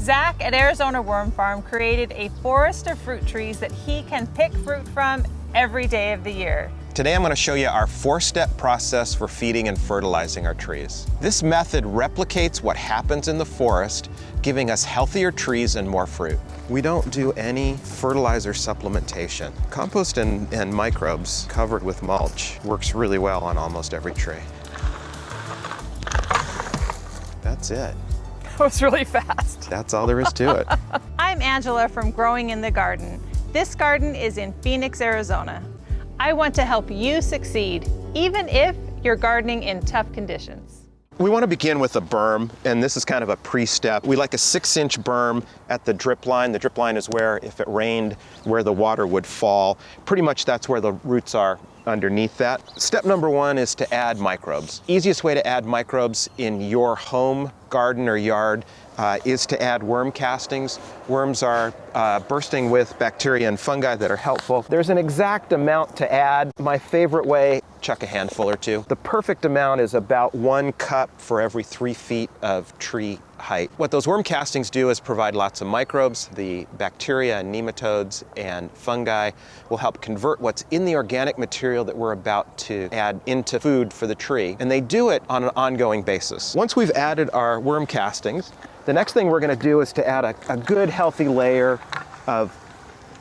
Zach at Arizona Worm Farm created a forest of fruit trees that he can pick fruit from every day of the year. Today I'm going to show you our 4-step process for feeding and fertilizing our trees. This method replicates what happens in the forest, giving us healthier trees and more fruit. We don't do any fertilizer supplementation. Compost and microbes covered with mulch works really well on almost every tree. That's it. That was really fast. That's all there is to it. I'm Angela from Growing in the Garden. This garden is in Phoenix, Arizona. I want to help you succeed, even if you're gardening in tough conditions. We want to begin with a berm, and this is kind of a pre-step. We like a 6-inch berm at the drip line. The drip line is where, if it rained, where the water would fall. Pretty much that's where the roots are underneath that. Step number 1 is to add microbes. Easiest way to add microbes in your home, garden, or yard is to add worm castings. Worms are bursting with bacteria and fungi that are helpful. There's an exact amount to add. My favorite way, chuck a handful or two. The perfect amount is about 1 cup for every 3 feet of tree height. What those worm castings do is provide lots of microbes. The bacteria and nematodes and fungi will help convert what's in the organic material that we're about to add into food for the tree. And they do it on an ongoing basis. Once we've added our worm castings, the next thing we're going to do is to add a good healthy layer of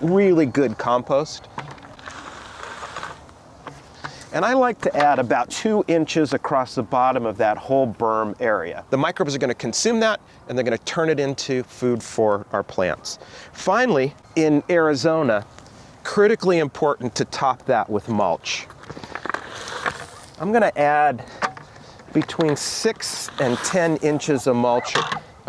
really good compost. And I like to add about 2 inches across the bottom of that whole berm area. The microbes are going to consume that, and they're going to turn it into food for our plants. Finally, in Arizona, critically important to top that with mulch. I'm going to add between 6 and 10 inches of mulch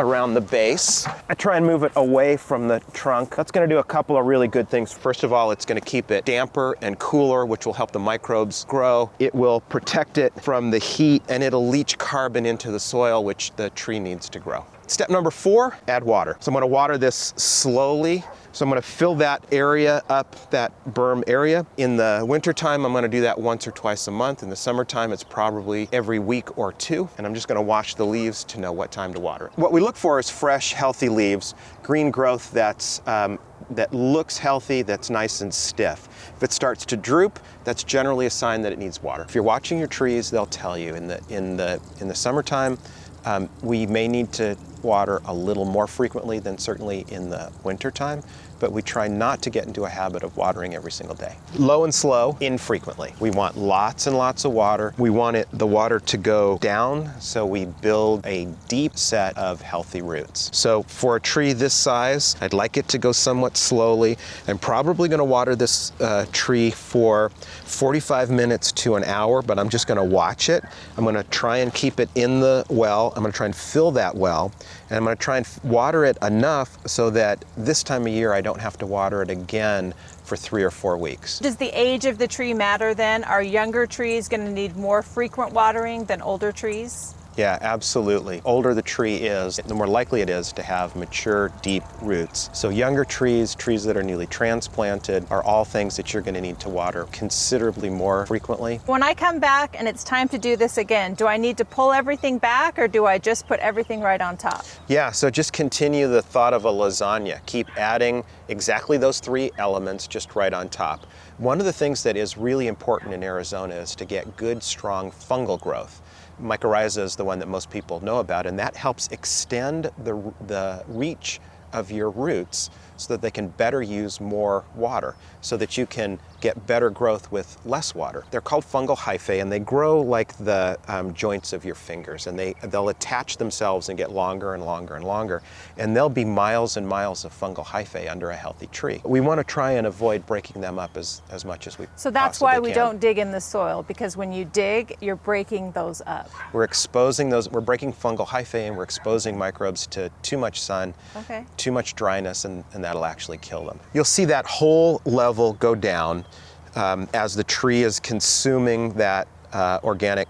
around the base. I try and move it away from the trunk. That's going to do a couple of really good things. First of all, it's going to keep it damper and cooler, which will help the microbes grow. It will protect it from the heat, and it'll leach carbon into the soil, which the tree needs to grow. Step number 4, add water. So I'm going to water this slowly. So I'm going to fill that area up, that berm area. In the wintertime, I'm going to do that once or twice a month. In the summertime, it's probably every week or 2. And I'm just going to wash the leaves to know what time to water it. What we look for is fresh, healthy leaves, green growth that looks healthy, that's nice and stiff. If it starts to droop, that's generally a sign that it needs water. If you're watching your trees, they'll tell you. In the summertime, we may need to water a little more frequently than certainly in the wintertime, but we try not to get into a habit of watering every single day. Low and slow, infrequently. We want lots and lots of water. We want the water to go down, so we build a deep set of healthy roots. So for a tree this size, I'd like it to go somewhat slowly. I'm probably going to water this tree for 45 minutes to an hour, but I'm just going to watch it. I'm going to try and keep it in the well. I'm going to try and fill that well, and I'm going to try and water it enough so that this time of year I don't have to water it again for 3 or 4 weeks. Does the age of the tree matter then? Are younger trees going to need more frequent watering than older trees? Yeah, absolutely. Older the tree is, the more likely it is to have mature, deep roots. So younger trees, trees that are newly transplanted, are all things that you're going to need to water considerably more frequently. When I come back and it's time to do this again, do I need to pull everything back, or do I just put everything right on top? Yeah, so just continue the thought of a lasagna. Keep adding exactly those 3 elements just right on top. One of the things that is really important in Arizona is to get good, strong fungal growth. Mycorrhiza is the one that most people know about, and that helps extend the reach of your roots so that they can better use more water, so that you can get better growth with less water. They're called fungal hyphae, and they grow like the joints of your fingers, and they'll attach themselves and get longer and longer and longer, and there'll be miles and miles of fungal hyphae under a healthy tree. We want to try and avoid breaking them up as much as we So that's why we don't dig in the soil, because when you dig, you're breaking those up. We're exposing those, we're breaking fungal hyphae, and we're exposing microbes to too much sun, too much dryness, and that'll actually kill them. You'll see that whole level go down as the tree is consuming that organic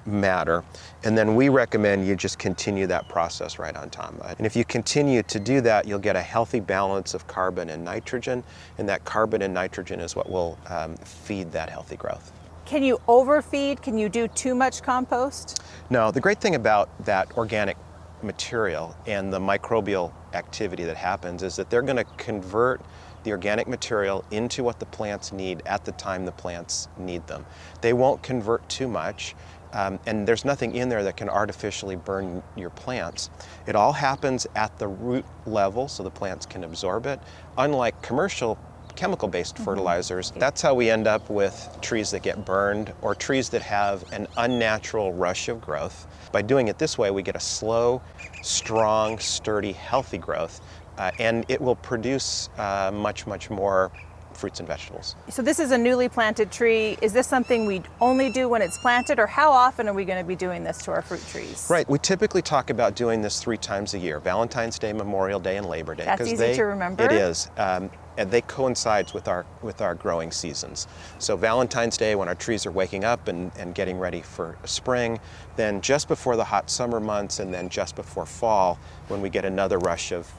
matter, and then we recommend you just continue that process right on top of it. And if you continue to do that, you'll get a healthy balance of carbon and nitrogen, and that carbon and nitrogen is what will feed that healthy growth. Can you overfeed? Can you do too much compost? No, the great thing about that organic material and the microbial activity that happens is that they're going to convert the organic material into what the plants need at the time the plants need them. They won't convert too much, and there's nothing in there that can artificially burn your plants. It all happens at the root level so the plants can absorb it. Unlike commercial chemical-based fertilizers, that's how we end up with trees that get burned or trees that have an unnatural rush of growth. By doing it this way, we get a slow, strong, sturdy, healthy growth, and it will produce much, much more fruits and vegetables. So this is a newly planted tree. Is this something we only do when it's planted, or how often are we going to be doing this to our fruit trees? Right, we typically talk about doing this 3 times a year, Valentine's Day, Memorial Day, and Labor Day. That's easy to remember. It is. And they coincide with our growing seasons. So Valentine's Day, when our trees are waking up and getting ready for spring, then just before the hot summer months, and then just before fall, when we get another rush of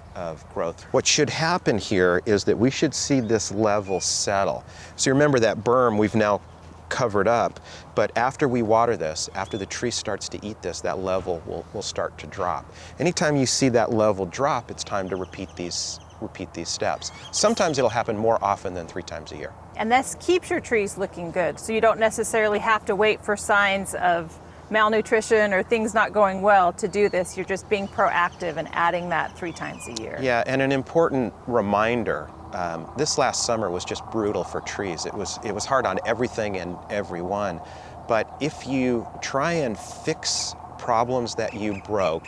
growth. What should happen here is that we should see this level settle. So you remember that berm we've now covered up, but after we water this, after the tree starts to eat this, that level will start to drop. Anytime you see that level drop, it's time to repeat these steps. Sometimes it'll happen more often than 3 times a year. And this keeps your trees looking good, so you don't necessarily have to wait for signs of malnutrition or things not going well to do this. You're just being proactive and adding that 3 times a year. Yeah, and an important reminder, this last summer was just brutal for trees. It was hard on everything and everyone. But if you try and fix problems that you broke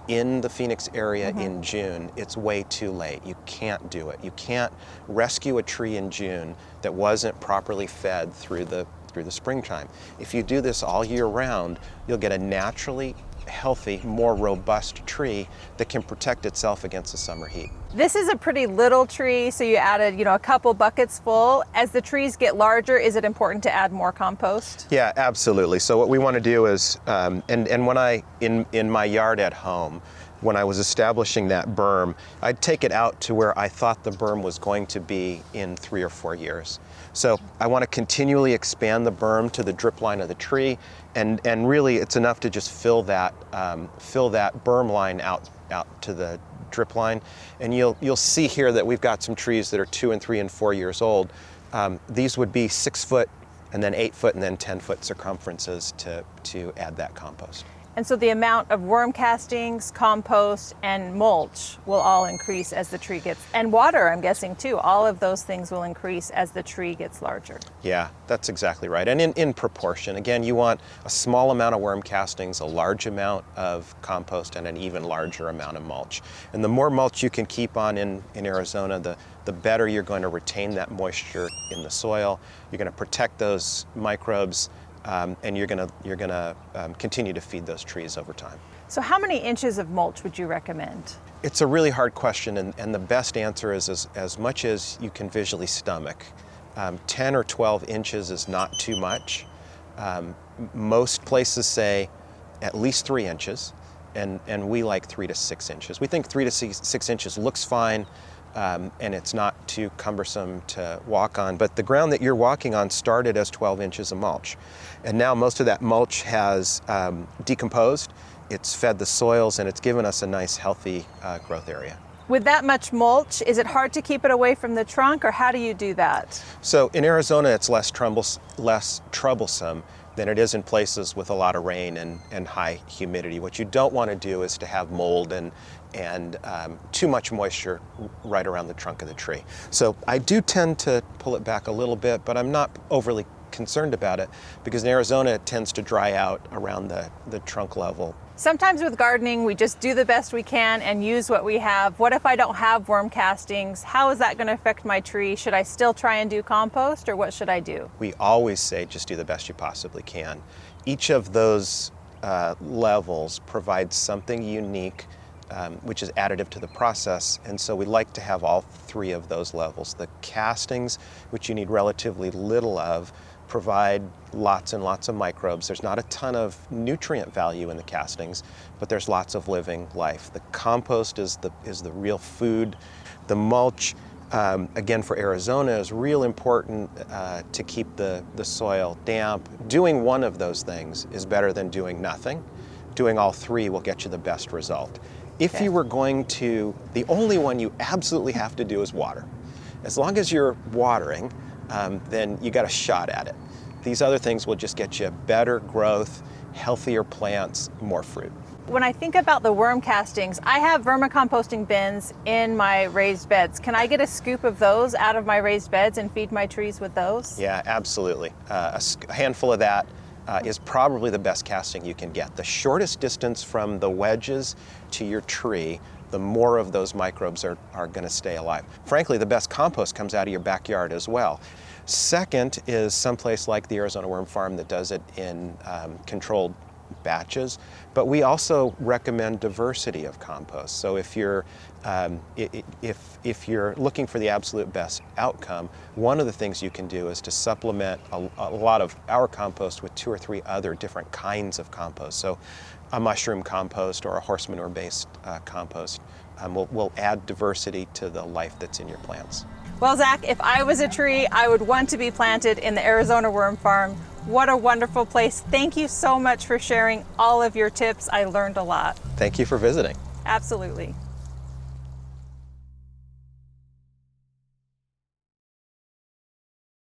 in the Phoenix area in June, it's way too late. You can't do it. You can't rescue a tree in June that wasn't properly fed through the springtime. If you do this all year round, you'll get a naturally healthy, more robust tree that can protect itself against the summer heat. This is a pretty little tree, so you added, a couple buckets full. As the trees get larger, is it important to add more compost? Yeah, absolutely. So what we want to do is, and when in my yard at home, when I was establishing that berm, I'd take it out to where I thought the berm was going to be in 3 or 4 years. So I want to continually expand the berm to the drip line of the tree, and really it's enough to just fill that berm line out to the drip line. And you'll see here that we've got some trees that are 2 and 3 and 4 years old. These would be 6 foot and then 8 foot and then 10 foot circumferences to add that compost. And so the amount of worm castings, compost, and mulch will all increase as the tree gets, and water, I'm guessing too. All of those things will increase as the tree gets larger. Yeah, that's exactly right. And in proportion. Again, you want a small amount of worm castings, a large amount of compost, and an even larger amount of mulch. And the more mulch you can keep on in Arizona, the better you're going to retain that moisture in the soil. You're going to protect those microbes, and you're gonna continue to feed those trees over time. So how many inches of mulch would you recommend? It's a really hard question, and the best answer is as much as you can visually stomach. 10 or 12 inches is not too much. Most places say at least 3 inches, and we like 3 to 6 inches. We think 3 to 6 inches looks fine, and it's not too cumbersome to walk on. But the ground that you're walking on started as 12 inches of mulch. And now most of that mulch has decomposed, it's fed the soils, and it's given us a nice healthy growth area. With that much mulch, is it hard to keep it away from the trunk, or how do you do that? So in Arizona, it's less troublesome than it is in places with a lot of rain and high humidity. What you don't want to do is to have mold and too much moisture right around the trunk of the tree. So I do tend to pull it back a little bit, but I'm not overly concerned about it because in Arizona it tends to dry out around the trunk level. Sometimes with gardening, we just do the best we can and use what we have. What if I don't have worm castings? How is that going to affect my tree? Should I still try and do compost, or what should I do? We always say just do the best you possibly can. Each of those levels provides something unique, which is additive to the process, and so we like to have all 3 of those levels. The castings, which you need relatively little of, provide lots and lots of microbes. There's not a ton of nutrient value in the castings, but there's lots of living life. The compost is the real food. The mulch, again for Arizona, is real important to keep the soil damp. Doing one of those things is better than doing nothing. doing all three will get you the best result. If Okay. you were going to, the only one you absolutely have to do is water. As long as you're watering, then you got a shot at it. These other things will just get you better growth, healthier plants, more fruit. When I think about the worm castings, I have vermicomposting bins in my raised beds. Can I get a scoop of those out of my raised beds and feed my trees with those? Yeah, absolutely. A handful of that is probably the best casting you can get. The shortest distance from the wedges to your tree, the more of those microbes are going to stay alive. Frankly, the best compost comes out of your backyard as well. Second is someplace like the Arizona Worm Farm that does it in controlled batches, but we also recommend diversity of compost. So if you're if you're looking for the absolute best outcome, one of the things you can do is to supplement a lot of our compost with 2 or 3 other different kinds of compost. So a mushroom compost or a horse manure based compost will add diversity to the life that's in your plants. Well, Zach, if I was a tree, I would want to be planted in the Arizona Worm Farm. What a wonderful place. Thank you so much for sharing all of your tips. I learned a lot. Thank you for visiting. Absolutely.